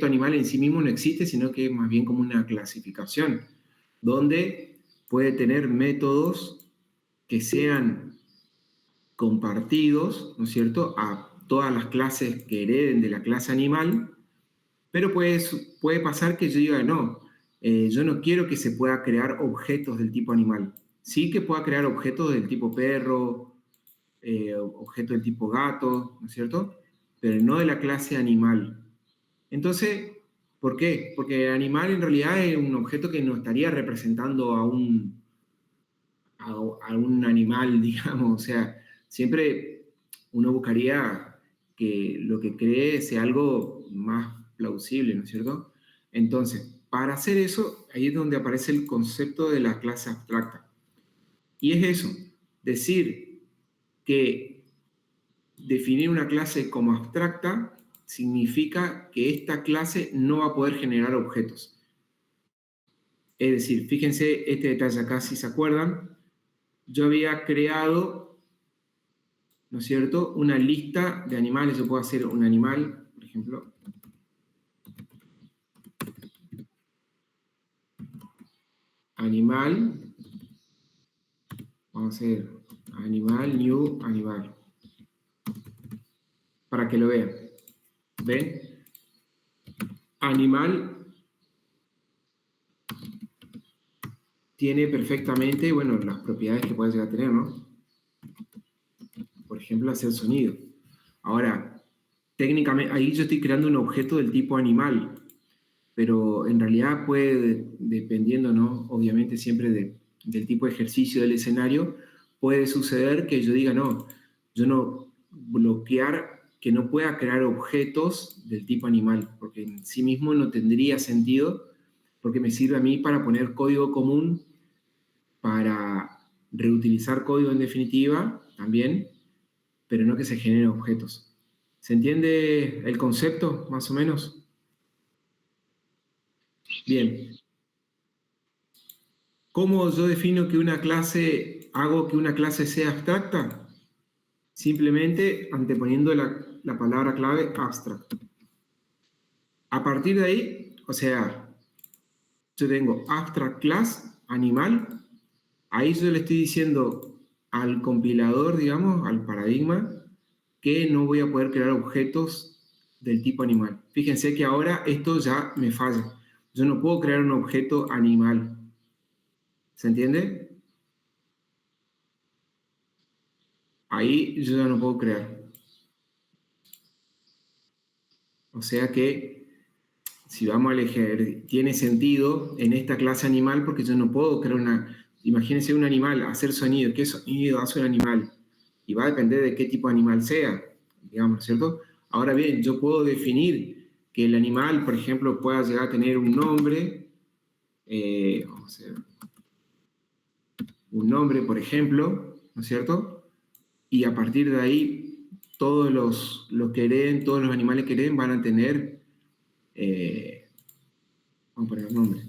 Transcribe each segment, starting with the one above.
objeto animal en sí mismo no existe, sino que es más bien como una clasificación, donde puede tener métodos que sean compartidos, ¿no es cierto?, a todas las clases que hereden de la clase animal, pero puede pasar que yo diga, no, yo no quiero que se pueda crear objetos del tipo animal. Sí que pueda crear objetos del tipo perro, objetos del tipo gato, ¿no es cierto?, pero no de la clase animal. Entonces, ¿por qué? Porque animal en realidad es un objeto que no estaría representando a un animal, digamos. O sea, siempre uno buscaría que lo que cree sea algo más plausible, ¿no es cierto? Entonces, para hacer eso, ahí es donde aparece el concepto de la clase abstracta. Y es eso, decir que definir una clase como abstracta significa que esta clase no va a poder generar objetos. Es decir, fíjense este detalle acá, si se acuerdan, yo había creado, ¿no es cierto?, una lista de animales. Yo puedo hacer un animal, por ejemplo, animal, vamos a hacer animal, new, animal, para que lo vean. ¿Ven? Animal tiene perfectamente, bueno, las propiedades que puede llegar a tener, ¿no? Por ejemplo, hacer sonido. Ahora, técnicamente, ahí yo estoy creando un objeto del tipo animal, pero en realidad puede, dependiendo, ¿no?, obviamente siempre del tipo de ejercicio del escenario, puede suceder que yo diga, no, yo no bloquear que no pueda crear objetos del tipo animal, porque en sí mismo no tendría sentido, porque me sirve a mí para poner código común, para reutilizar código en definitiva también, pero no que se generen objetos. ¿Se entiende el concepto, más o menos? Bien. ¿Cómo yo defino que una clase, hago que una clase sea abstracta? Simplemente anteponiendo la palabra clave abstract. A partir de ahí, o sea, yo tengo abstract class, animal, ahí yo le estoy diciendo al compilador, digamos, al paradigma, que no voy a poder crear objetos del tipo animal. Fíjense que ahora esto ya me falla. Yo no puedo crear un objeto animal. ¿Se entiende? Ahí yo ya no puedo crear. O sea que, si vamos a elegir, tiene sentido en esta clase animal porque yo no puedo crear una... Imagínense un animal, hacer sonido. ¿Qué sonido hace un animal? Y va a depender de qué tipo de animal sea, digamos, ¿cierto? Ahora bien, yo puedo definir que el animal, por ejemplo, pueda llegar a tener un nombre, vamos a ver, un nombre, por ejemplo, ¿no es cierto? Y a partir de ahí, todos los que hereden, todos los animales que hereden van a tener, vamos a poner un nombre.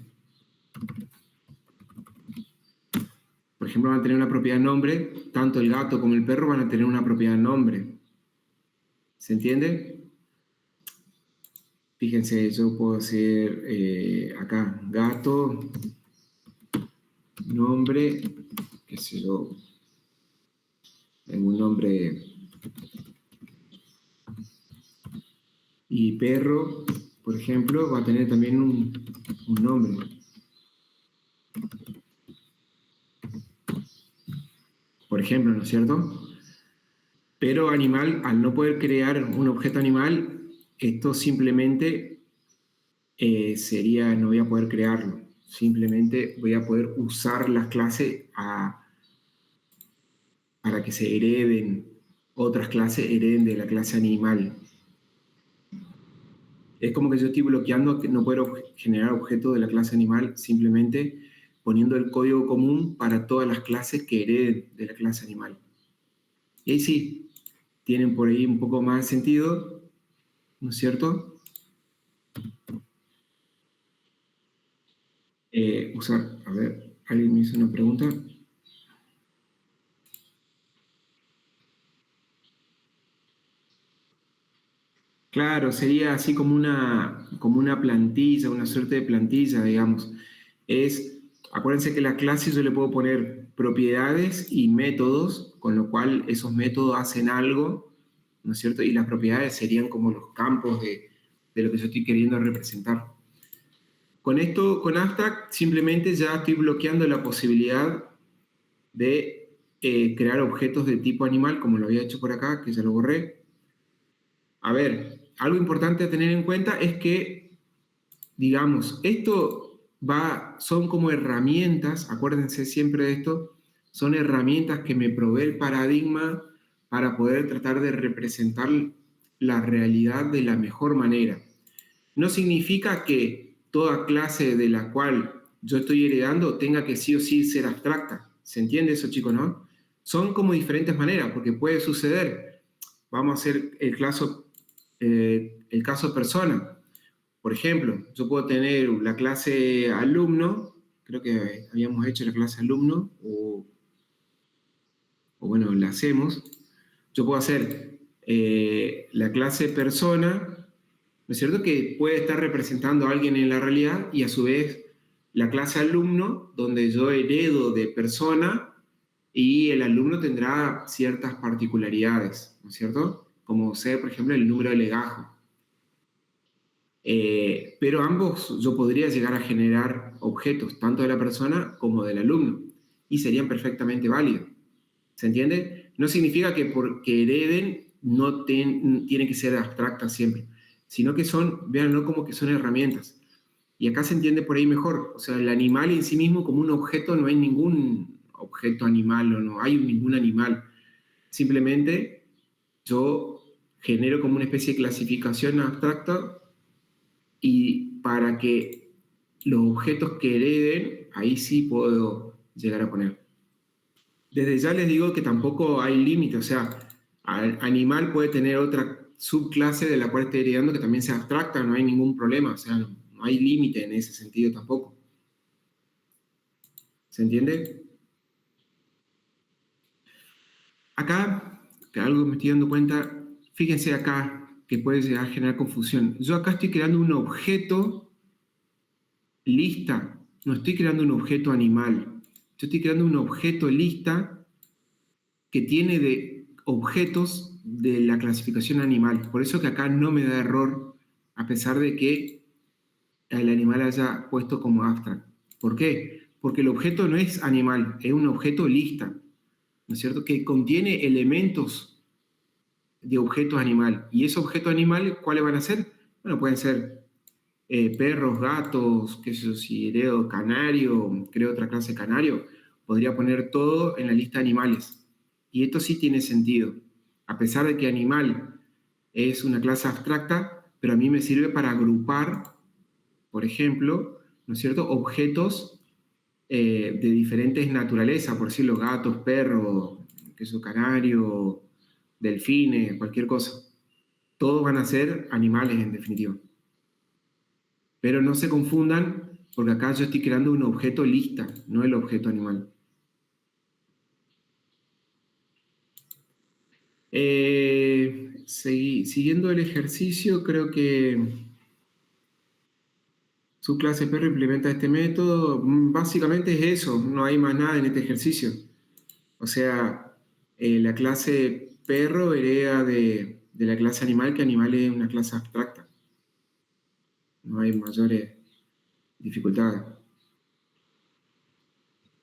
Por ejemplo, van a tener una propiedad nombre, tanto el gato como el perro van a tener una propiedad nombre. ¿Se entiende? Fíjense, yo puedo hacer acá, gato, nombre, qué sé yo, en un nombre, y perro, por ejemplo, va a tener también un nombre. Por ejemplo, ¿no es cierto? Pero animal, al no poder crear un objeto animal, esto simplemente sería, no voy a poder crearlo. Simplemente voy a poder usar las clases para que se hereden, otras clases hereden de la clase animal. Es como que yo estoy bloqueando que no puedo generar objetos de la clase animal, simplemente poniendo el código común para todas las clases que hereden de la clase animal. Y ahí sí, tienen por ahí un poco más de sentido, ¿no es cierto? Usar, a ver, alguien me hizo una pregunta. Claro, sería así como una plantilla, una suerte de plantilla, digamos. Acuérdense que la clase yo le puedo poner propiedades y métodos, con lo cual esos métodos hacen algo, ¿no es cierto? Y las propiedades serían como los campos de lo que yo estoy queriendo representar. Con esto, con Abstract, simplemente ya estoy bloqueando la posibilidad de crear objetos de tipo animal, como lo había hecho por acá, que ya lo borré. A ver, algo importante a tener en cuenta es que, digamos, son como herramientas, acuérdense siempre de esto, son herramientas que me provee el paradigma para poder tratar de representar la realidad de la mejor manera. No significa que toda clase de la cual yo estoy heredando tenga que sí o sí ser abstracta. ¿Se entiende eso, chicos, no? Son como diferentes maneras, porque puede suceder. Vamos a hacer el caso persona. Por ejemplo, yo puedo tener la clase alumno, creo que habíamos hecho la clase alumno, o bueno, la hacemos. Yo puedo hacer la clase persona, ¿no es cierto? Que puede estar representando a alguien en la realidad y a su vez la clase alumno, donde yo heredo de persona y el alumno tendrá ciertas particularidades, ¿no es cierto? Como ser, por ejemplo, el número de legajo. Pero ambos yo podría llegar a generar objetos, tanto de la persona como del alumno, y serían perfectamente válidos. ¿Se entiende? No significa que porque hereden tienen que ser abstractas siempre, sino que véanlo como que son herramientas. Y acá se entiende por ahí mejor. O sea, el animal en sí mismo como un objeto, no hay ningún objeto animal o no hay ningún animal. Simplemente yo genero como una especie de clasificación abstracta y para que los objetos que hereden, ahí sí puedo llegar a poner. Desde ya les digo que tampoco hay límite, o sea, animal puede tener otra subclase de la cual esté heredando que también sea abstracta, no hay ningún problema, o sea, no hay límite en ese sentido tampoco. ¿Se entiende? Acá, que algo me estoy dando cuenta, fíjense acá que puede llegar a generar confusión. Yo acá estoy creando un objeto lista, no estoy creando un objeto animal. Yo estoy creando un objeto lista que tiene de objetos de la clasificación animal. Por eso que acá no me da error, a pesar de que el animal haya puesto como abstract. ¿Por qué? Porque el objeto no es animal, es un objeto lista, ¿no es cierto? Que contiene elementos de objetos animal. ¿Y esos objetos animales cuáles van a ser? Bueno, pueden ser perros, gatos, qué sé yo, si heredo canario, creo otra clase de canario, podría poner todo en la lista de animales. Y esto sí tiene sentido. A pesar de que animal es una clase abstracta, pero a mí me sirve para agrupar, por ejemplo, ¿no es cierto?, objetos de diferentes naturalezas, por decirlo, gatos, perros, queso canario, delfines, cualquier cosa. Todos van a ser animales en definitiva. Pero no se confundan, porque acá yo estoy creando un objeto lista, no el objeto animal. Siguiendo el ejercicio, creo que su clase perro implementa este método. Básicamente es eso, no hay más nada en este ejercicio. O sea, la clase perro hereda de la clase animal, que animal es una clase abstracta. No hay mayores dificultades.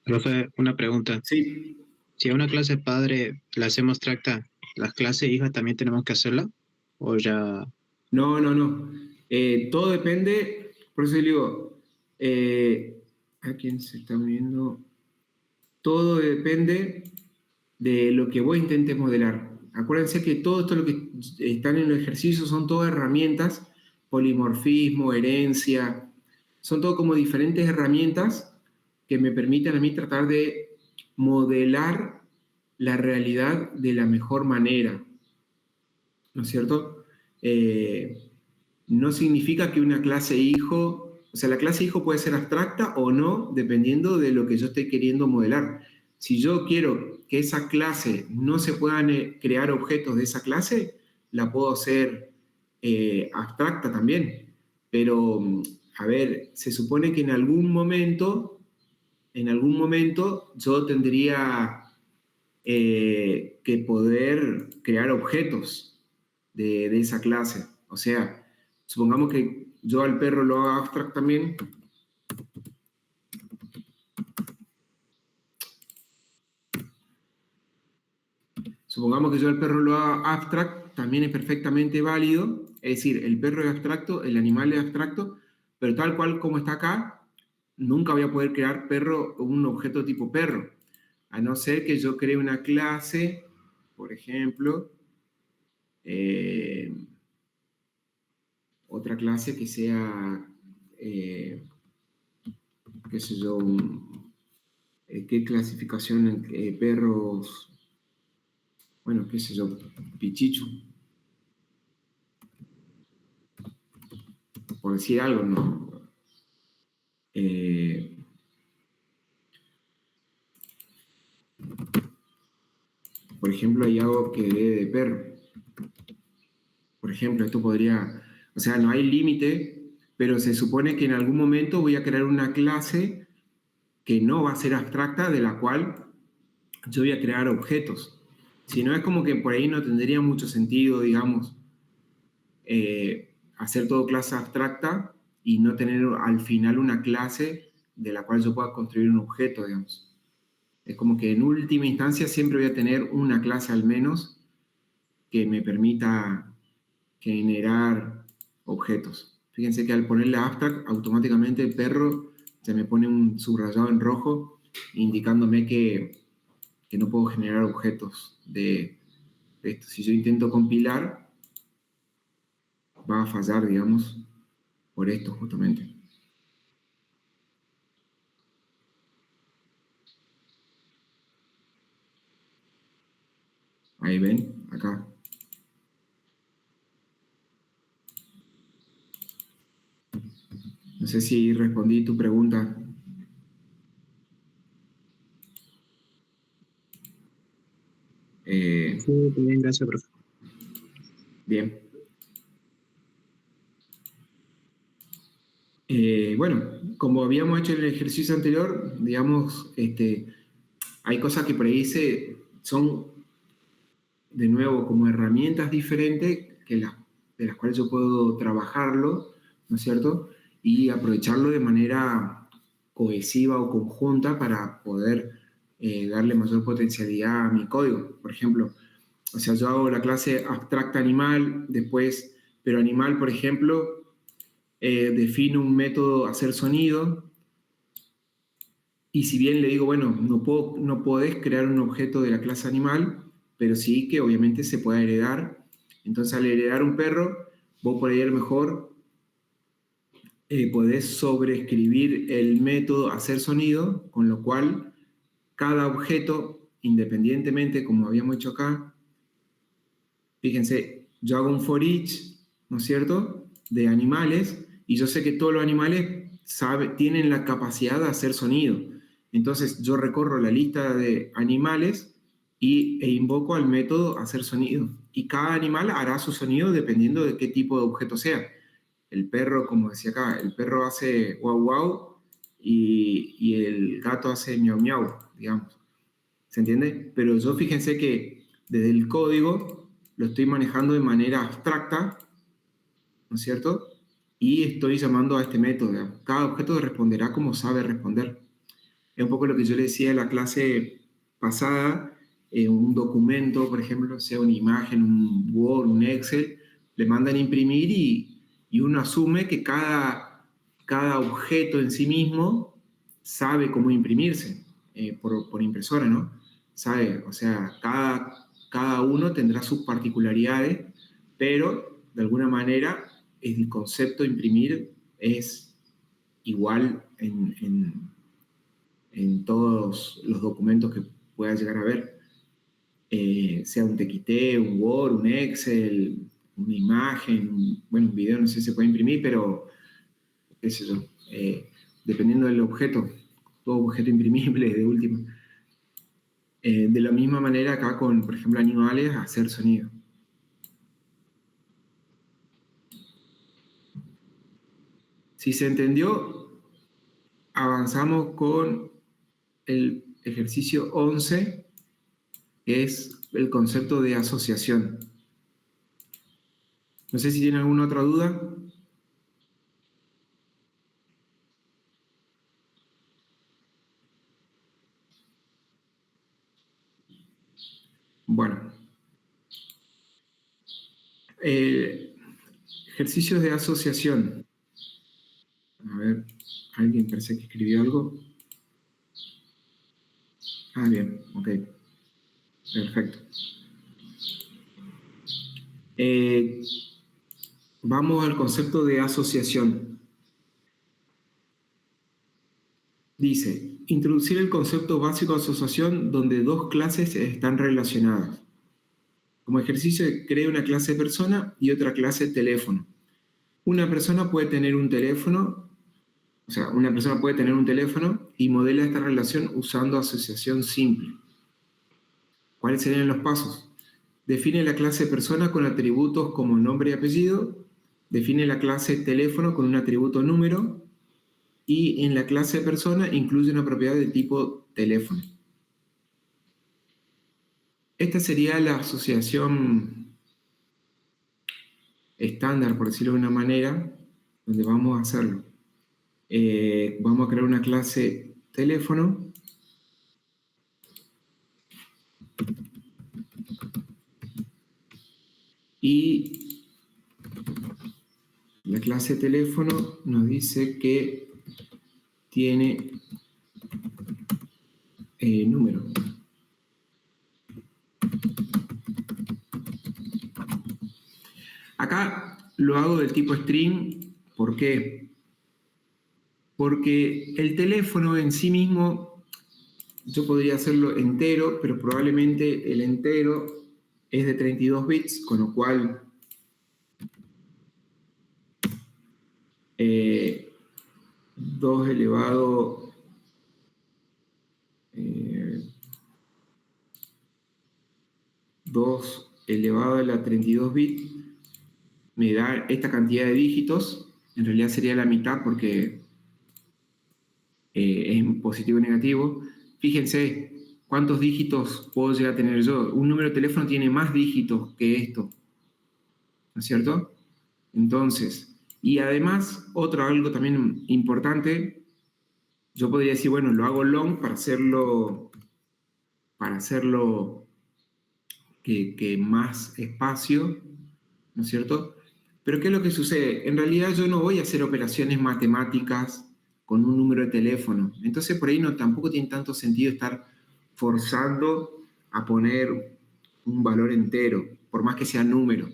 Profe, una pregunta. Sí, Si a una clase padre la hacemos abstracta, ¿las clases hijas también tenemos que hacerla? ¿O ya? no, no, no. Todo depende, por eso digo, ¿a quién se está viendo? Todo depende de lo que vos intentes modelar. Acuérdense que todo esto lo que están en los ejercicios son todas herramientas, polimorfismo, herencia, son todo como diferentes herramientas que me permiten a mí tratar de modelar la realidad de la mejor manera, ¿no es cierto? No significa que una clase hijo, o sea, la clase hijo puede ser abstracta o no, dependiendo de lo que yo esté queriendo modelar. Si yo quiero que esa clase no se puedan crear objetos de esa clase, la puedo hacer abstracta también. Pero, a ver, se supone que en algún momento yo tendría que poder crear objetos de esa clase. O sea, supongamos que yo al perro lo haga abstract también. Supongamos que yo al perro lo haga abstract, también es perfectamente válido. Es decir, el perro es abstracto, el animal es abstracto, pero tal cual como está acá, nunca voy a poder crear perro, un objeto tipo perro. A no ser que yo cree una clase, por ejemplo, otra clase que sea, qué sé yo, qué clasificación perros, bueno, qué sé yo, pichichu, por decir algo, ¿no? Por ejemplo, hay algo que dé de perro. Por ejemplo, esto podría, o sea, no hay límite, pero se supone que en algún momento voy a crear una clase que no va a ser abstracta, de la cual yo voy a crear objetos. Si no, es como que por ahí no tendría mucho sentido, digamos, hacer todo clase abstracta y no tener al final una clase de la cual yo pueda construir un objeto, digamos. Es como que en última instancia siempre voy a tener una clase al menos que me permita generar objetos. Fíjense que al ponerle abstract, automáticamente el perro se me pone un subrayado en rojo, indicándome que no puedo generar objetos de esto. Si yo intento compilar, va a fallar, digamos, por esto justamente. Ahí ven, acá. No sé si respondí tu pregunta. Sí, bien, gracias, profe. Bien. Bueno, como habíamos hecho en el ejercicio anterior, digamos, hay cosas que por ahí son, de nuevo, como herramientas diferentes de las cuales yo puedo trabajarlo, ¿no es cierto? Y aprovecharlo de manera cohesiva o conjunta para poder darle mayor potencialidad a mi código. Por ejemplo, o sea, yo hago la clase abstracta animal, después, pero animal, por ejemplo, defino un método hacer sonido, y si bien le digo, bueno, no podés crear un objeto de la clase animal, pero sí que obviamente se puede heredar. Entonces, al heredar un perro, vos por ahí a lo mejor podés sobreescribir el método hacer sonido, con lo cual cada objeto, independientemente, como habíamos hecho acá, fíjense, yo hago un for each, ¿no es cierto?, de animales, y yo sé que todos los animales tienen la capacidad de hacer sonido. Entonces yo recorro la lista de animales e invoco al método hacer sonido. Y cada animal hará su sonido dependiendo de qué tipo de objeto sea. El perro, como decía acá, el perro hace guau guau y el gato hace miau miau, digamos. ¿Se entiende? Pero yo fíjense que desde el código lo estoy manejando de manera abstracta, ¿no es cierto? Y estoy llamando a este método. Digamos. Cada objeto responderá como sabe responder. Es un poco lo que yo le decía en la clase pasada, un documento, por ejemplo, sea una imagen, un Word, un Excel, le mandan a imprimir y uno asume que cada objeto en sí mismo sabe cómo imprimirse por impresora, ¿no? Sabe, o sea, cada uno tendrá sus particularidades, pero de alguna manera el concepto de imprimir es igual en todos los documentos que puedas llegar a ver, sea un TXT, un Word, un Excel, una imagen, bueno, un video no sé si se puede imprimir, pero qué sé yo, dependiendo del objeto, todo objeto imprimible de última. De la misma manera acá con, por ejemplo, animales, hacer sonido. Si se entendió, avanzamos con el ejercicio 11, que es el concepto de asociación. No sé si tienen alguna otra duda. Bueno, ejercicios de asociación. A ver, alguien parece que escribió algo. Ah, bien, ok. Perfecto. Vamos al concepto de asociación. Dice, introducir el concepto básico de asociación donde dos clases están relacionadas. Como ejercicio, crea una clase persona y otra clase teléfono. Una persona puede tener un teléfono, o sea, una persona puede tener un teléfono y modela esta relación usando asociación simple. ¿Cuáles serían los pasos? Define la clase persona con atributos como nombre y apellido. Define la clase teléfono con un atributo número. Y en la clase persona incluye una propiedad de tipo teléfono. Esta sería la asociación estándar, por decirlo de una manera, donde vamos a hacerlo. Vamos a crear una clase teléfono. Y la clase teléfono nos dice que tiene número. Acá lo hago del tipo string. ¿Por qué? Porque el teléfono en sí mismo, yo podría hacerlo entero, pero probablemente el entero es de 32 bits, con lo cual 2 elevado 2 elevado a la 32 bits me da esta cantidad de dígitos. En realidad sería la mitad porque es positivo y negativo. Fíjense cuántos dígitos puedo llegar a tener yo. Un número de teléfono tiene más dígitos que esto, ¿no es cierto? Entonces, y además, algo también importante, yo podría decir, bueno, lo hago long para hacerlo que más espacio, ¿no es cierto? Pero ¿qué es lo que sucede? En realidad yo no voy a hacer operaciones matemáticas con un número de teléfono. Entonces por ahí no, tampoco tiene tanto sentido estar forzando a poner un valor entero, por más que sea número.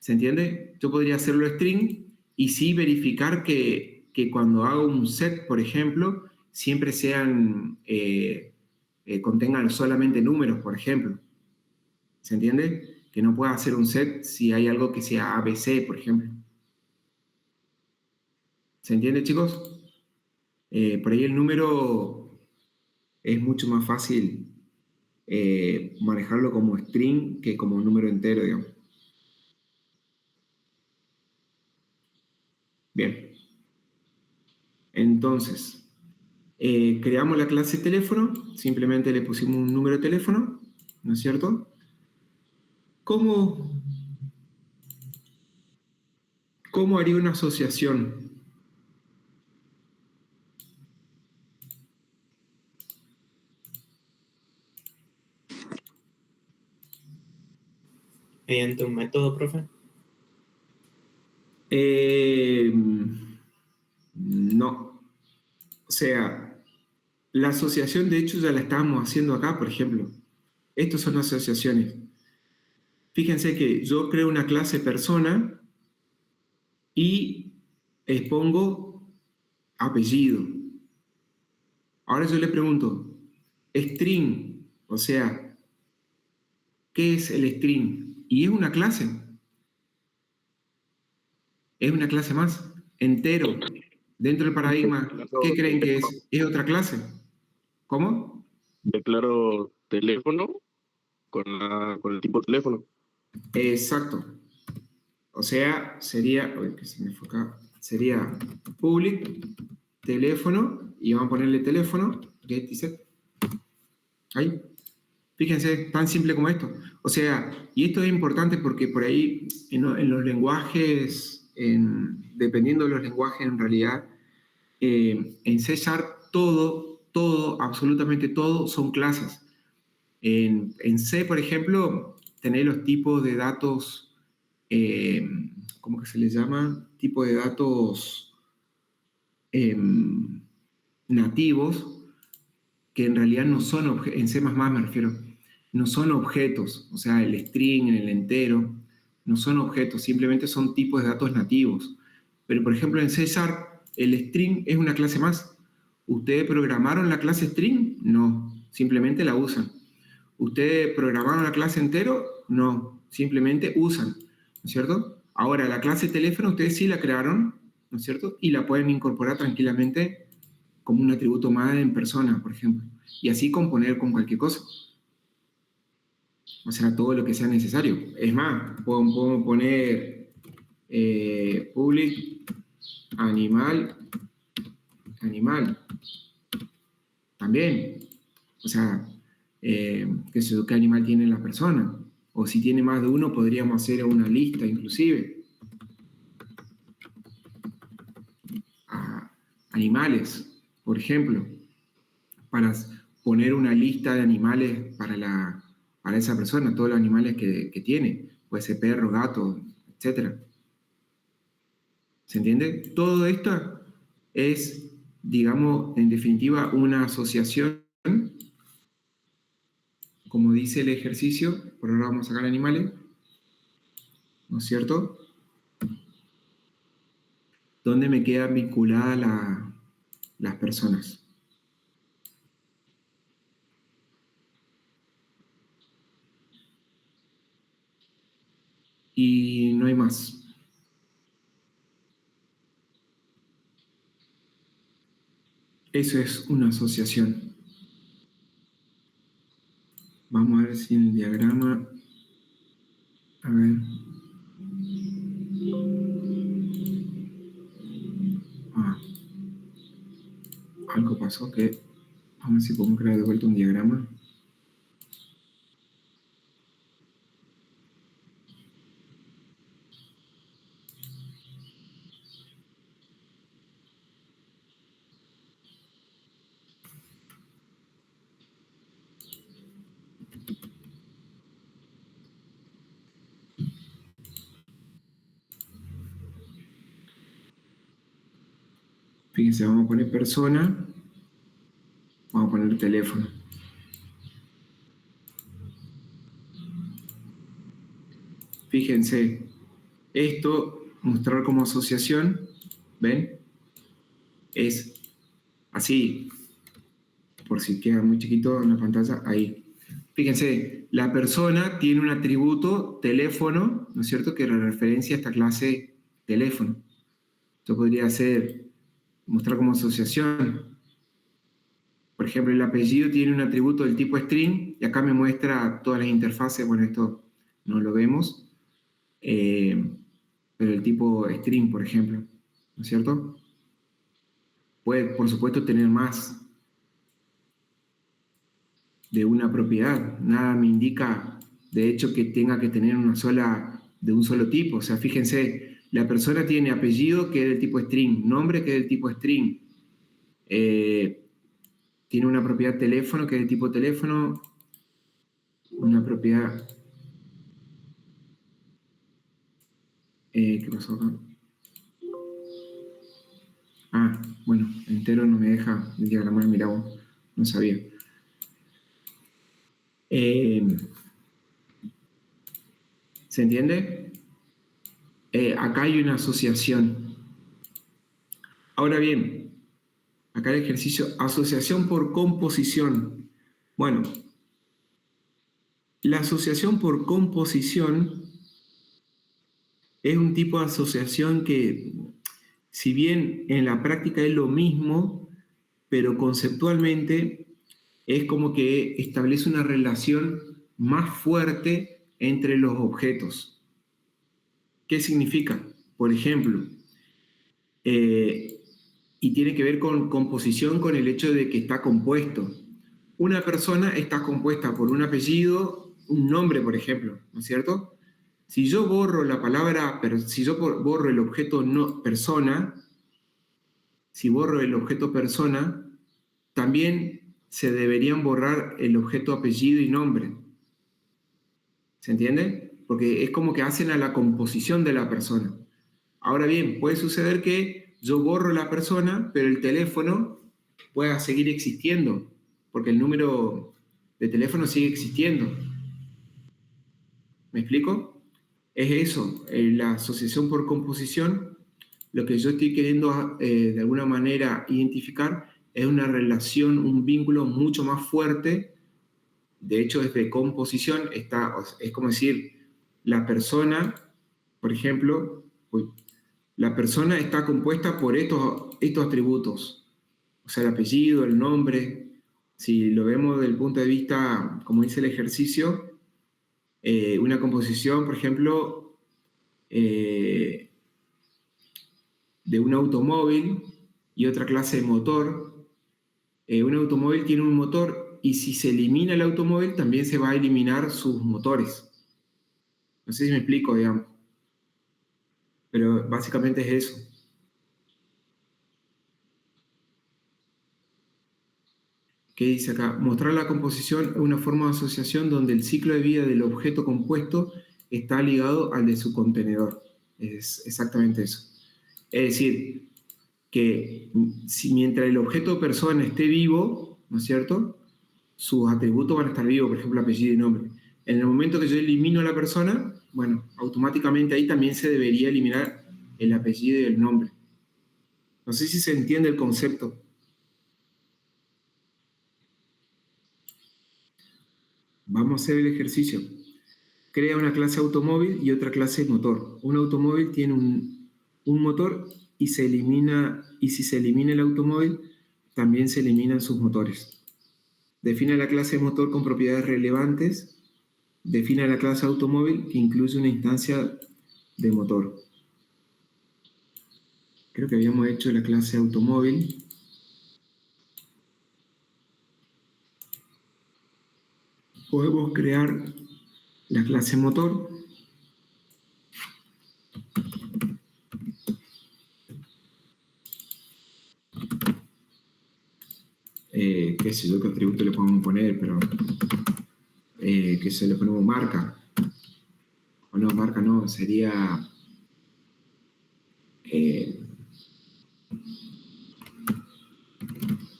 ¿Se entiende? Yo podría hacerlo string y sí verificar que cuando hago un set, por ejemplo, siempre contengan solamente números, por ejemplo. ¿Se entiende? Que no pueda hacer un set si hay algo que sea ABC, por ejemplo. ¿Se entiende, chicos? Por ahí el número es mucho más fácil manejarlo como string que como número entero, digamos. Bien. Entonces, creamos la clase teléfono, simplemente le pusimos un número de teléfono, ¿no es cierto? ¿Cómo haría una asociación? Mediante un método, profe. No. O sea, la asociación de hecho ya la estábamos haciendo acá, por ejemplo. Estas son asociaciones. Fíjense que yo creo una clase persona y pongo apellido. Ahora yo le pregunto, string, o sea, ¿qué es el string? Y es una clase. Es una clase más. Entero. Dentro del paradigma, ¿qué creen que es? Es otra clase. ¿Cómo? Declaro teléfono con el tipo teléfono. Exacto. O sea, sería... Uy, que se me fue acá. sería public, teléfono, y vamos a ponerle teléfono, get y set. Ahí. Fíjense, tan simple como esto. O sea, y esto es importante porque por ahí en los lenguajes, dependiendo de los lenguajes en realidad, en C# todo, absolutamente todo son clases. En C, por ejemplo, tenéis los tipos de datos, ¿cómo que se les llama? Tipo de datos nativos, que en realidad no son en C++ me refiero, no son objetos, o sea, el string, el entero, no son objetos, simplemente son tipos de datos nativos. Pero, por ejemplo, en C#, el string es una clase más. ¿Ustedes programaron la clase string? No, simplemente la usan. ¿Ustedes programaron la clase entero? No, simplemente usan, ¿no es cierto? Ahora, la clase teléfono ustedes sí la crearon, ¿no es cierto? Y la pueden incorporar tranquilamente como un atributo más en persona, por ejemplo. Y así componer con cualquier cosa. O sea, todo lo que sea necesario. Es más, puedo poner public animal también. O sea, qué animal tiene la persona. O si tiene más de uno, podríamos hacer una lista inclusive. Animales, por ejemplo, para poner una lista de animales para esa persona, todos los animales que tiene, puede ser perro, gato, etc. ¿Se entiende? Todo esto es, digamos, en definitiva, una asociación, como dice el ejercicio, por ahora vamos a sacar animales, ¿no es cierto? Donde me quedan vinculadas las personas. Y no hay más. Eso es una asociación. Vamos a ver si en el diagrama... A ver. Algo pasó que... Vamos a ver si podemos crear de vuelta un diagrama. Fíjense, vamos a poner persona, vamos a poner teléfono. Fíjense, esto, mostrar como asociación, ¿ven? Es así, por si queda muy chiquito en la pantalla, ahí. Fíjense, la persona tiene un atributo teléfono, ¿no es cierto?, que referencia a esta clase teléfono. Esto podría ser mostrar como asociación. Por ejemplo, el apellido tiene un atributo del tipo string, y acá me muestra todas las interfaces, bueno, esto no lo vemos, pero el tipo string, por ejemplo, ¿no es cierto? Puede, por supuesto, tener más de una propiedad. Nada me indica, de hecho, que tenga que tener una sola, de un solo tipo. O sea, fíjense, la persona tiene apellido que es del tipo string, nombre que es del tipo string, tiene una propiedad teléfono que es del tipo teléfono, una propiedad... ¿qué pasó acá? Bueno, entero no me deja diagramar, mirá vos, no sabía. ¿Se entiende? Acá hay una asociación. Ahora bien, acá el ejercicio, asociación por composición. Bueno, la asociación por composición es un tipo de asociación que, si bien en la práctica es lo mismo, pero conceptualmente es como que establece una relación más fuerte entre los objetos. ¿Qué significa? Por ejemplo, y tiene que ver con composición, con el hecho de que está compuesto. Una persona está compuesta por un apellido, un nombre, por ejemplo, ¿no es cierto? Si yo borro la palabra, si yo borro el objeto no, persona, si borro el objeto persona, también se deberían borrar el objeto apellido y nombre. ¿Se entiende? Porque es como que hacen a la composición de la persona. Ahora bien, puede suceder que yo borro la persona, pero el teléfono pueda seguir existiendo, porque el número de teléfono sigue existiendo. ¿Me explico? Es eso, la asociación por composición. Lo que yo estoy queriendo de alguna manera identificar es una relación, un vínculo mucho más fuerte. De hecho, desde composición es como decir, la persona, por ejemplo, la persona está compuesta por estos atributos, o sea, el apellido, el nombre. Si lo vemos desde el punto de vista, como dice el ejercicio, una composición, por ejemplo, de un automóvil y otra clase de motor. Un automóvil tiene un motor y si se elimina el automóvil, también se va a eliminar sus motores. No sé si me explico, digamos. Pero básicamente es eso. ¿Qué dice acá? Mostrar la composición es una forma de asociación donde el ciclo de vida del objeto compuesto está ligado al de su contenedor. Es exactamente eso. Es decir, que si mientras el objeto persona esté vivo, ¿no es cierto?, sus atributos van a estar vivos, por ejemplo, apellido y nombre. En el momento que yo elimino a la persona, bueno, automáticamente ahí también se debería eliminar el apellido y el nombre. No sé si se entiende el concepto. Vamos a hacer el ejercicio. Crea una clase automóvil y otra clase motor. Un automóvil tiene un motor y si se elimina el automóvil, también se eliminan sus motores. Define la clase motor con propiedades relevantes. Define la clase automóvil que incluye una instancia de motor. Creo que habíamos hecho la clase automóvil. Podemos crear la clase motor. Qué sé yo qué atributo le podemos poner, pero que se le ponemos marca. O no, marca no, sería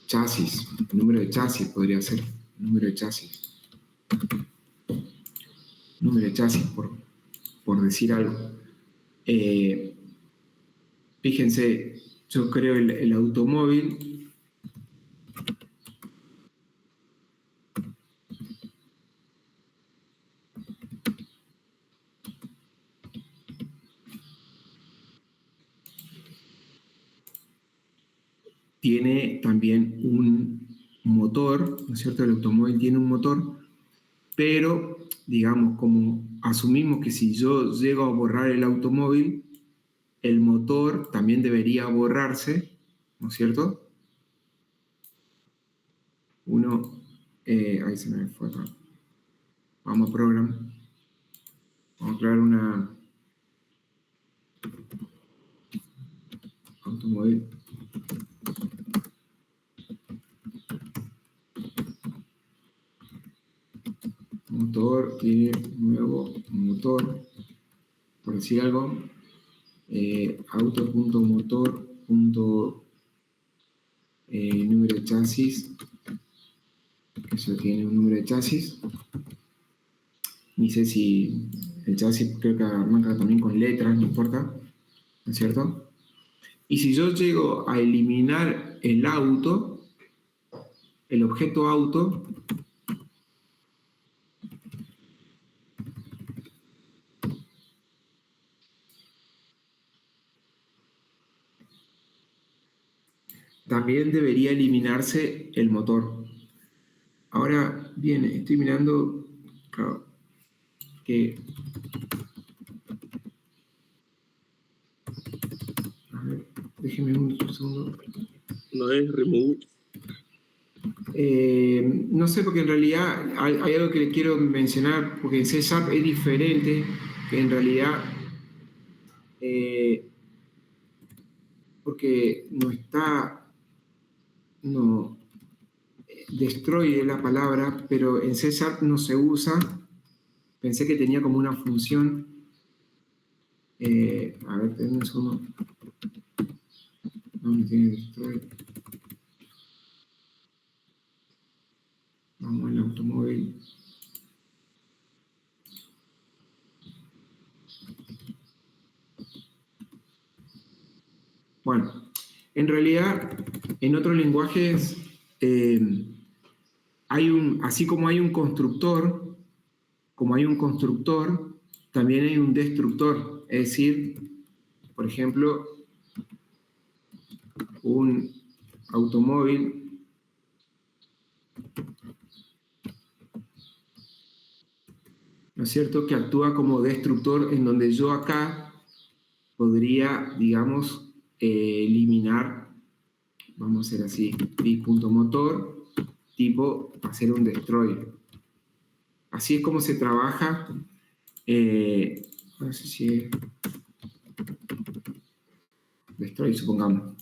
chasis, número de chasis podría ser, número de chasis. Número de chasis, por decir algo. Fíjense, yo creo el automóvil. Tiene también un motor, ¿no es cierto? El automóvil tiene un motor, pero, digamos, como asumimos que si yo llego a borrar el automóvil, el motor también debería borrarse, ¿no es cierto? Ahí se me fue acá. Vamos a program. Vamos a crear una automóvil. Motor, tiene un nuevo motor, por decir algo, auto.motor. Número de chasis, eso tiene un número de chasis. Ni sé si el chasis creo que arranca también con letras, no importa, ¿no es cierto? Y si yo llego a eliminar el auto, el objeto auto, también debería eliminarse el motor. Ahora bien, estoy mirando, claro, que déjeme un segundo. No es remove. No sé, porque en realidad hay algo que le quiero mencionar, porque en C# es diferente, que en realidad, porque no está, no, destroy es la palabra, pero en C# no se usa. Pensé que tenía como una función. A ver, tengo un segundo. ¿Dónde tiene destroy? Vamos al automóvil. Bueno, en realidad, en otros lenguajes, así como hay un constructor, también hay un destructor. Es decir, por ejemplo, un automóvil ¿no es cierto?, que actúa como destructor, en donde yo acá podría, digamos, eliminar, vamos a hacer así, pi.motor, tipo hacer un destroy. Así es como se trabaja, no sé si es destroy, supongamos.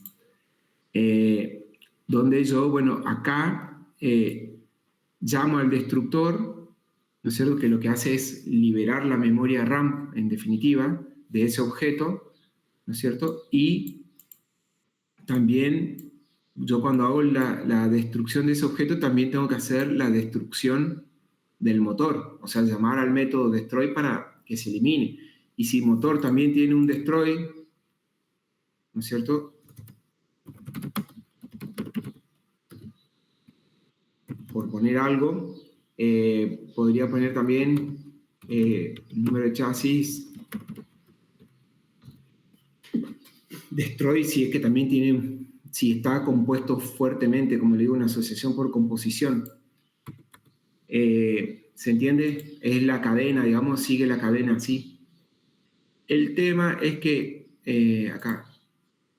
Donde yo, bueno, acá llamo al destructor, ¿no es cierto?, que lo que hace es liberar la memoria RAM, en definitiva, de ese objeto, ¿no es cierto? Y también yo cuando hago la destrucción de ese objeto, también tengo que hacer la destrucción del motor, o sea, llamar al método destroy para que se elimine. Y si el motor también tiene un destroy, ¿no es cierto?, por poner algo, podría poner también el número de chasis destroy, si es que también tiene, si está compuesto fuertemente, como le digo, una asociación por composición. ¿Se entiende? Es la cadena, digamos, sigue la cadena así. El tema es que, acá,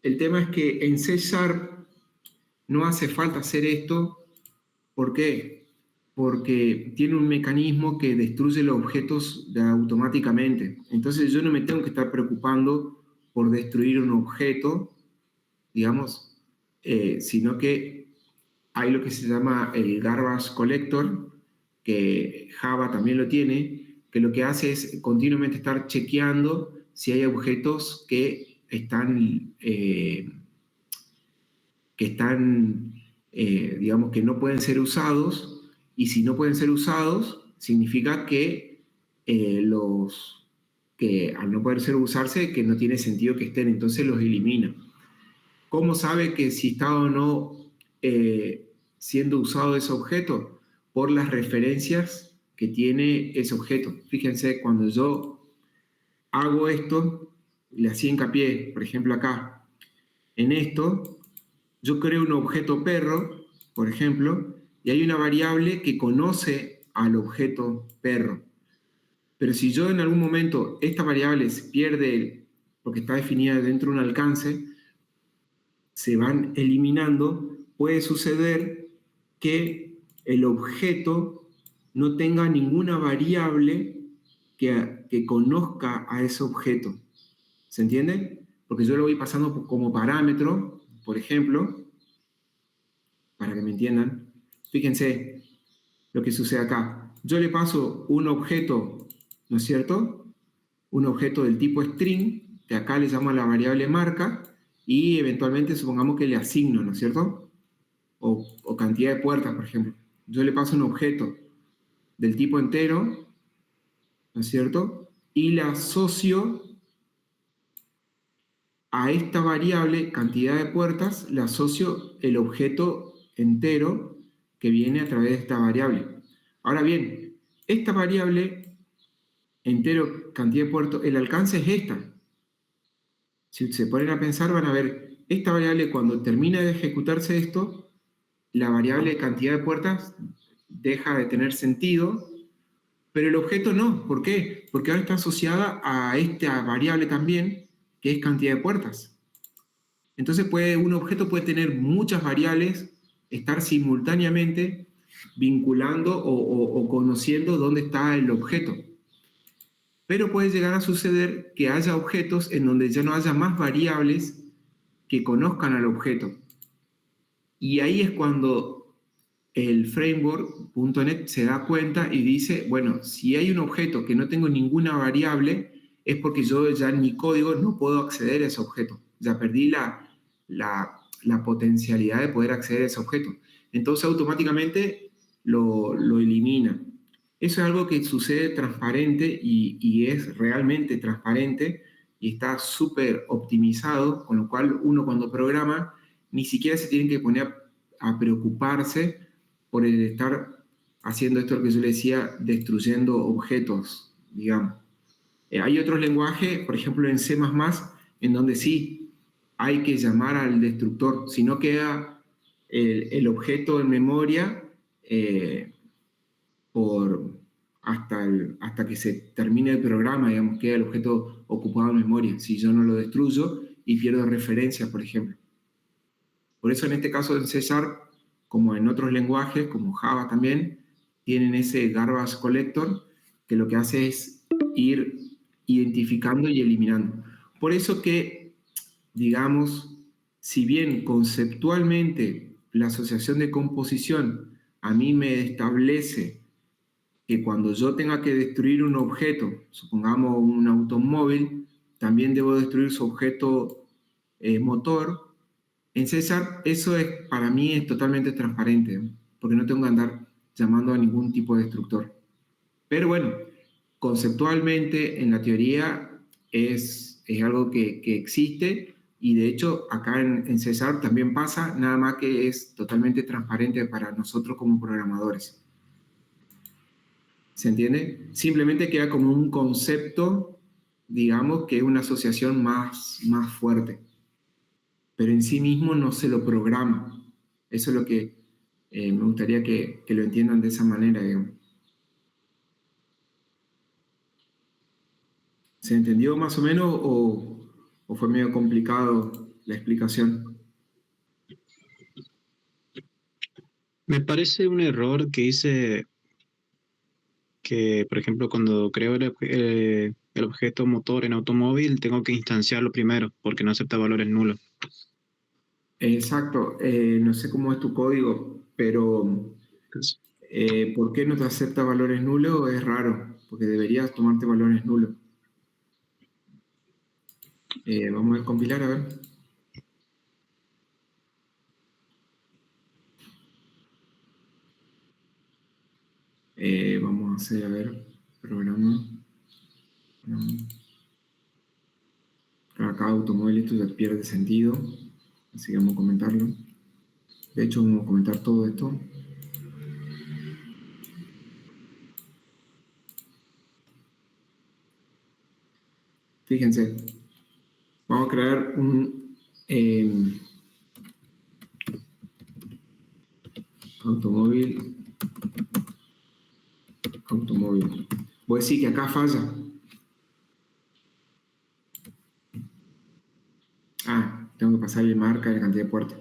el tema es que en C# no hace falta hacer esto. ¿Por qué? Porque tiene un mecanismo que destruye los objetos automáticamente. Entonces yo no me tengo que estar preocupando por destruir un objeto, digamos, sino que hay lo que se llama el garbage collector, que Java también lo tiene, que lo que hace es continuamente estar chequeando si hay objetos que están, digamos, que no pueden ser usados, y si no pueden ser usados, significa que que al no poder ser usarse, que no tiene sentido que estén, entonces los elimina. ¿Cómo sabe que si está o no siendo usado ese objeto? Por las referencias que tiene ese objeto. Fíjense, cuando yo hago esto, le hacía hincapié, por ejemplo acá, en esto, yo creo un objeto perro, por ejemplo, y hay una variable que conoce al objeto perro. Pero si yo en algún momento esta variable se pierde, porque está definida dentro de un alcance, se van eliminando, puede suceder que el objeto no tenga ninguna variable que conozca a ese objeto. ¿Se entiende? Porque yo lo voy pasando como parámetro, por ejemplo, para que me entiendan. Fíjense lo que sucede acá. Yo le paso un objeto, ¿no es cierto?, un objeto del tipo string, que acá le llamo a la variable marca, y eventualmente supongamos que le asigno, ¿no es cierto?, o cantidad de puertas, por ejemplo. Yo le paso un objeto del tipo entero, ¿no es cierto?, y le asocio a esta variable cantidad de puertas, le asocio el objeto entero que viene a través de esta variable. Ahora bien, esta variable entero cantidad de puertos, el alcance es esta. Si se ponen a pensar, van a ver, esta variable, cuando termina de ejecutarse esto, la variable cantidad de puertas deja de tener sentido, pero el objeto no. ¿Por qué? Porque ahora está asociada a esta variable también, que es cantidad de puertas. Entonces un objeto puede tener muchas variables, estar simultáneamente vinculando o conociendo dónde está el objeto. Pero puede llegar a suceder que haya objetos en donde ya no haya más variables que conozcan al objeto. Y ahí es cuando el framework.NET se da cuenta y dice, bueno, si hay un objeto que no tengo ninguna variable, es porque yo ya en mi código no puedo acceder a ese objeto. Ya perdí la potencialidad de poder acceder a ese objeto. Entonces automáticamente lo elimina. Eso es algo que sucede transparente y es realmente transparente y está súper optimizado, con lo cual uno cuando programa ni siquiera se tiene que poner a preocuparse por el estar haciendo esto que yo le decía, destruyendo objetos, digamos. Hay otros lenguajes, por ejemplo en C++, en donde sí hay que llamar al destructor, si no queda el objeto en memoria por, hasta que se termine el programa, digamos, queda el objeto ocupado en memoria, si yo no lo destruyo y pierdo referencias, por ejemplo. Por eso en este caso en C#, como en otros lenguajes, como Java también, tienen ese garbage collector que lo que hace es ir identificando y eliminando. Por eso que, digamos, si bien conceptualmente la asociación de composición a mí me establece que cuando yo tenga que destruir un objeto, supongamos un automóvil, también debo destruir su objeto motor. En César, eso es, para mí es totalmente transparente, ¿no? Porque no tengo que andar llamando a ningún tipo de destructor. Pero bueno, conceptualmente, en la teoría, es algo que existe y de hecho acá en César también pasa, nada más que es totalmente transparente para nosotros como programadores. ¿Se entiende? Simplemente queda como un concepto, digamos, que es una asociación más fuerte, pero en sí mismo no se lo programa. Eso es lo que me gustaría que lo entiendan de esa manera, digamos. ¿Se entendió más o menos o fue medio complicado la explicación? Me parece un error que hice que, por ejemplo, cuando creo el objeto motor en automóvil, tengo que instanciarlo primero porque no acepta valores nulos. Exacto, no sé cómo es tu código, pero Entonces, ¿por qué no te acepta valores nulos? Es raro, porque deberías tomarte valores nulos. Vamos a compilar a ver. Vamos a hacer, a ver, programa. Acá automóvil esto ya pierde sentido, así que vamos a comentarlo. De hecho, vamos a comentar todo esto. Fíjense, vamos a crear un automóvil. Voy a decir que acá falla. Ah, tengo que pasarle marca de la cantidad de puertas.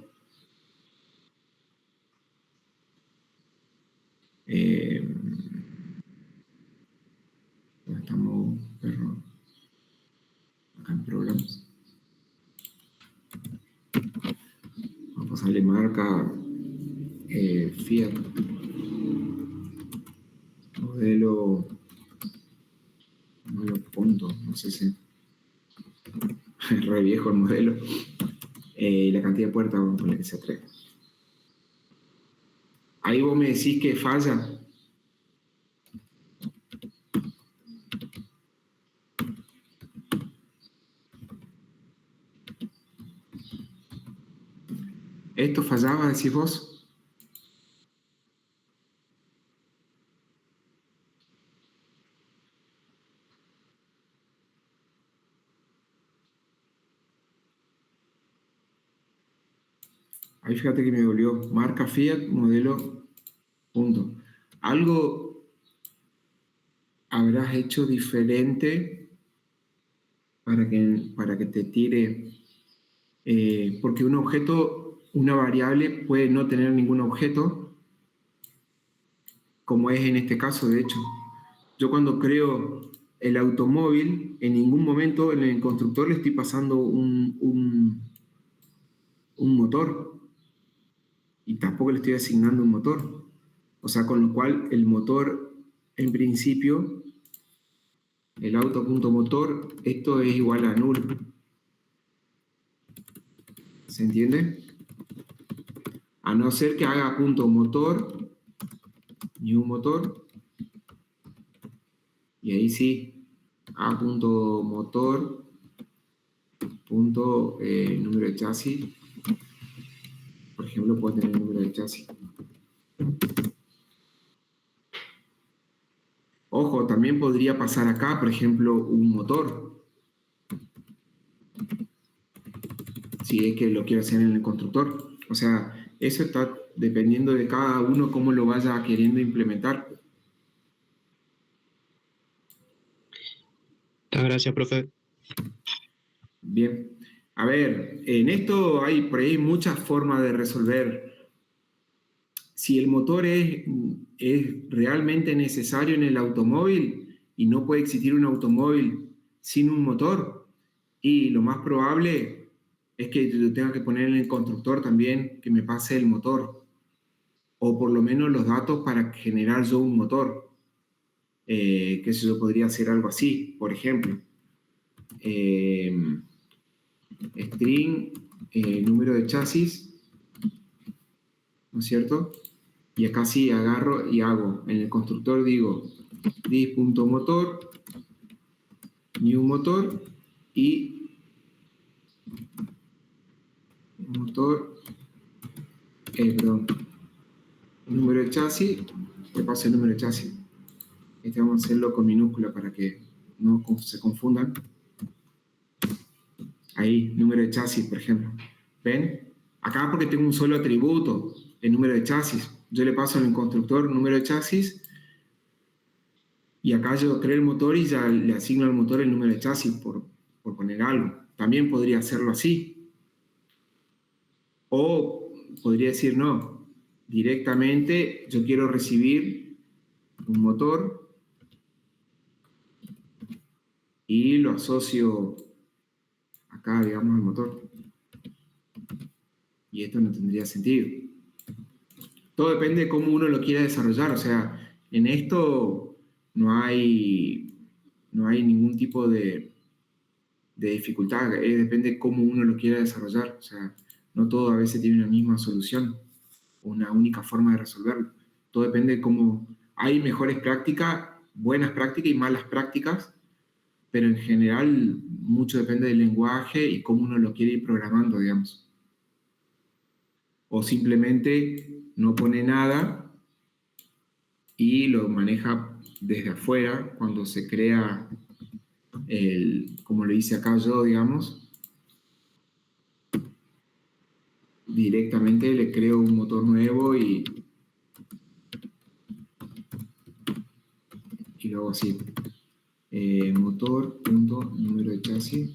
Estamos, perro, acá en programas. Vamos a pasarle marca Fiat. Modelo punto, no sé si es re viejo el modelo. La cantidad de puertas, vamos a poner que sea 3. Ahí vos me decís que falla. ¿Esto fallaba, decís vos? Ahí fíjate que me dolió. Marca Fiat, modelo, punto. Algo habrás hecho diferente para que te tire porque un objeto, una variable puede no tener ningún objeto, como es en este caso, de hecho. Yo cuando creo el automóvil, en ningún momento en el constructor le estoy pasando un motor y tampoco le estoy asignando un motor. O sea, con lo cual el motor, en principio, el auto.motor, esto es igual a null. ¿Se entiende? A no ser que haga punto motor, new motor, y ahí sí, a punto motor, punto número de chasis. Por ejemplo, puedo tener el número de chasis. Ojo, también podría pasar acá, por ejemplo, un motor. Si es que lo quiero hacer en el constructor. O sea, eso está dependiendo de cada uno cómo lo vaya queriendo implementar. Gracias, profe. Bien. A ver, en esto hay por ahí muchas formas de resolver. Si el motor es realmente necesario en el automóvil y no puede existir un automóvil sin un motor, y lo más probable es que yo tenga que poner en el constructor también que me pase el motor, o por lo menos los datos para generar yo un motor. Que eso podría hacer algo así, por ejemplo. String, número de chasis, ¿no es cierto? Y acá sí agarro y hago, en el constructor digo dis.motor, new motor y motor, perdón, número de chasis, le paso el número de chasis. Este vamos a hacerlo con minúscula para que no se confundan. Ahí, número de chasis, por ejemplo. ¿Ven? Acá porque tengo un solo atributo, el número de chasis. Yo le paso en el constructor número de chasis y acá yo creo el motor y ya le asigno al motor el número de chasis por poner algo. También podría hacerlo así. O podría decir no, directamente yo quiero recibir un motor y lo asocio acá, digamos, al motor. Y esto no tendría sentido. Todo depende de cómo uno lo quiera desarrollar. O sea, en esto no hay ningún tipo de dificultad. Depende de cómo uno lo quiera desarrollar. O sea, no todo a veces tiene una misma solución, una única forma de resolverlo. Todo depende de cómo... Hay mejores prácticas, buenas prácticas y malas prácticas, pero en general mucho depende del lenguaje y cómo uno lo quiere ir programando, digamos. O simplemente no pone nada y lo maneja desde afuera cuando se crea como lo hice acá yo, digamos, directamente le creo un motor nuevo y lo hago así. Motor, punto, número de chasis.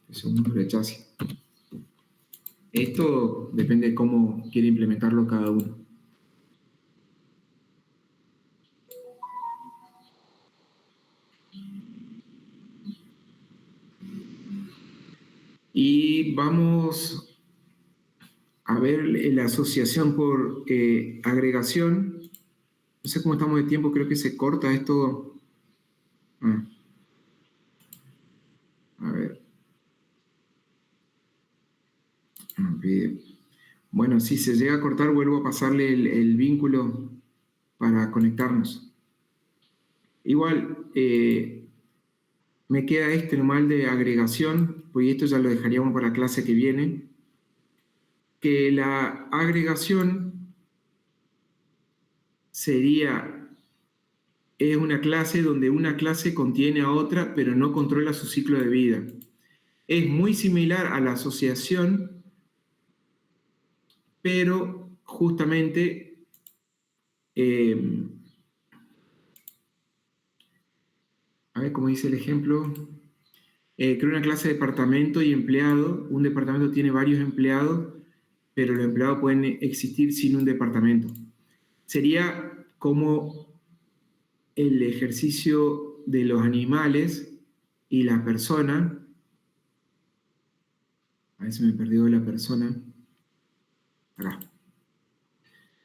Es un número de chasis. Esto depende de cómo quiere implementarlo cada uno. Y vamos a ver la asociación por agregación. No sé cómo estamos de tiempo, creo que se corta esto. A ver. Bueno, si se llega a cortar, vuelvo a pasarle el vínculo para conectarnos. Igual, me queda este normal de agregación, pues esto ya lo dejaríamos para la clase que viene, que la agregación es una clase donde una clase contiene a otra, pero no controla su ciclo de vida. Es muy similar a la asociación, pero justamente a ver cómo dice el ejemplo. Creo una clase de departamento y empleado. Un departamento tiene varios empleados, pero los empleados pueden existir sin un departamento. Sería como el ejercicio de los animales y la persona. A ver si me perdió la persona. Acá.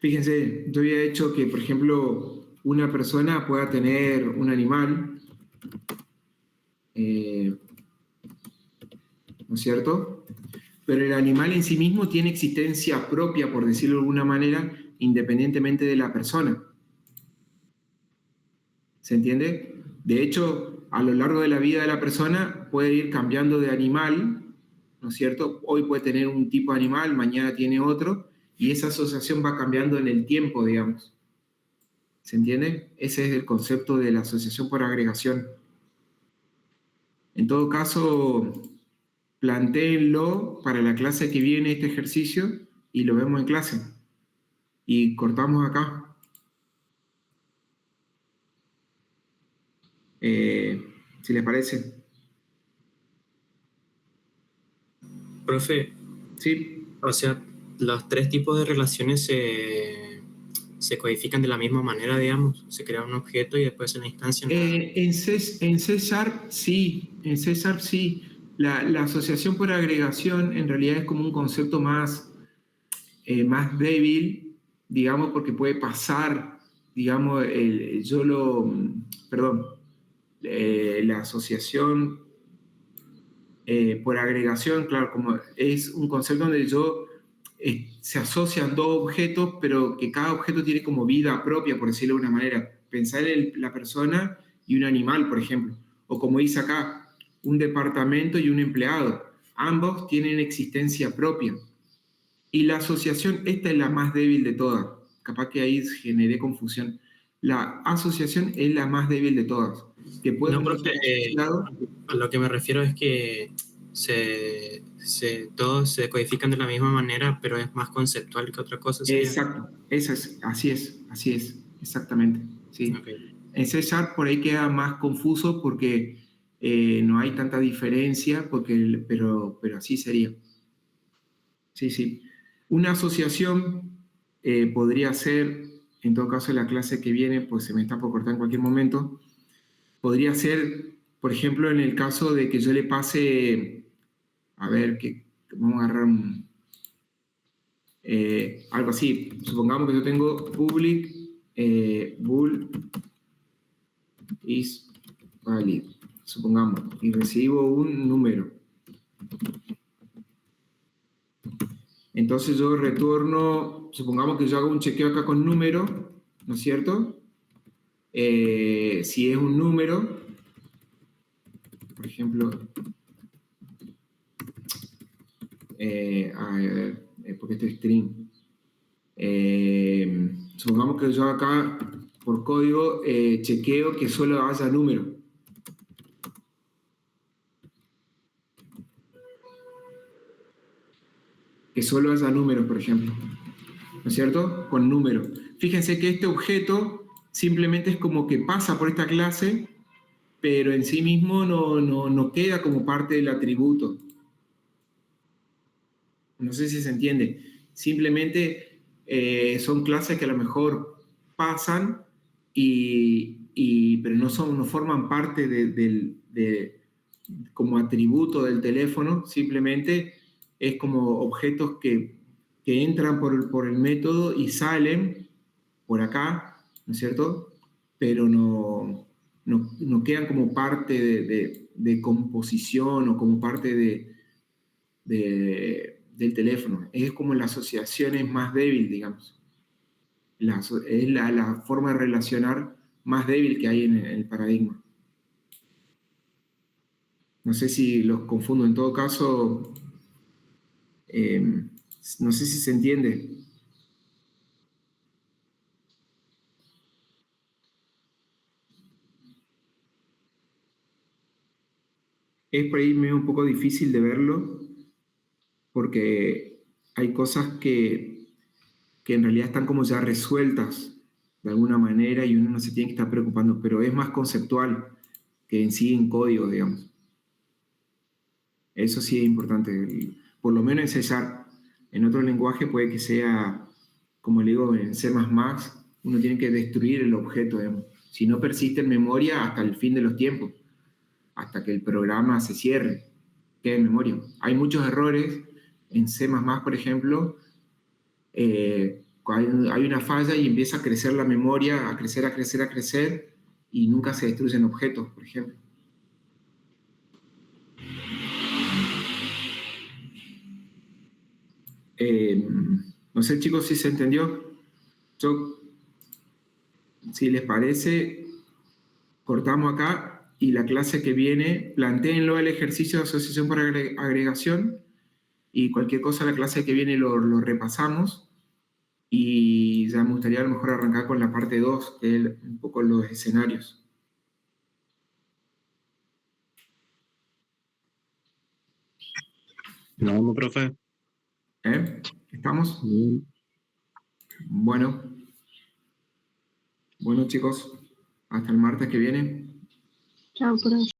Fíjense, yo había hecho que, por ejemplo, una persona pueda tener un animal, ¿no es cierto? Pero el animal en sí mismo tiene existencia propia, por decirlo de alguna manera, independientemente de la persona. ¿Se entiende? De hecho, a lo largo de la vida de la persona puede ir cambiando de animal, ¿no es cierto? Hoy puede tener un tipo de animal, mañana tiene otro, y esa asociación va cambiando en el tiempo, digamos. ¿Se entiende? Ese es el concepto de la asociación por agregación. En todo caso, plantéenlo para la clase que viene este ejercicio y lo vemos en clase. Y cortamos acá. Si les parece. Profe, Sí. o sea, los tres tipos de relaciones se codifican de la misma manera, digamos. Se crea un objeto y después en la instancia En C# sí, en C# sí. La asociación por agregación en realidad es como un concepto más débil, digamos, porque puede pasar, digamos, la asociación por agregación, claro, como es un concepto donde se asocian dos objetos, pero que cada objeto tiene como vida propia, por decirlo de una manera. Pensar en la persona y un animal, por ejemplo. O como dice acá, un departamento y un empleado. Ambos tienen existencia propia. Y la asociación, esta es la más débil de todas. Capaz que ahí generé confusión. La asociación es la más débil de todas. Que pueden no, profe, estar asociados. a lo que me refiero es que todos se codifican de la misma manera, pero es más conceptual que otra cosa sería. Exacto, así es, exactamente. Sí. Okay. En C# por ahí queda más confuso porque no hay tanta diferencia, pero así sería. Sí, sí. Una asociación podría ser, en todo caso, la clase que viene, pues se me está por cortar en cualquier momento, podría ser, por ejemplo, en el caso de que yo le pase, a ver, que vamos a agarrar algo así. Supongamos que yo tengo public bool is valid, supongamos, y recibo un número. Entonces yo retorno, supongamos que yo hago un chequeo acá con número, ¿no es cierto? Si es un número, por ejemplo, a ver, porque este es string. Supongamos que yo acá, por código, chequeo que solo haya número. Que solo haya números, por ejemplo. ¿No es cierto? Con número. Fíjense que este objeto simplemente es como que pasa por esta clase, pero en sí mismo no queda como parte del atributo. No sé si se entiende. Simplemente son clases que a lo mejor pasan, pero no forman parte como atributo del teléfono, simplemente es como objetos que entran por el método y salen por acá, ¿no es cierto? Pero no quedan como parte de composición o como parte del teléfono. Es como la asociación es más débil, digamos. Es la forma de relacionar más débil que hay en el paradigma. No sé si los confundo. En todo caso, no sé si se entiende. Es por ahí medio un poco difícil de verlo porque hay cosas que en realidad están como ya resueltas de alguna manera y uno no se tiene que estar preocupando, pero es más conceptual que en sí en código, digamos. Eso sí es importante, por lo menos en C#. En otro lenguaje puede que sea, como le digo, en C++, uno tiene que destruir el objeto, digamos. Si no persiste en memoria hasta el fin de los tiempos, hasta que el programa se cierre, quede en memoria. Hay muchos errores en C++, por ejemplo, hay una falla y empieza a crecer la memoria, a crecer, y nunca se destruyen objetos, por ejemplo. No sé, chicos, si se entendió. Yo, si les parece, cortamos acá y la clase que viene, plantéenlo el ejercicio de asociación por agregación y cualquier cosa la clase que viene lo repasamos y ya me gustaría a lo mejor arrancar con la parte 2, que es un poco los escenarios. No, profe. ¿Estamos? Bien. Bueno, chicos, hasta el martes que viene. Chao, profe.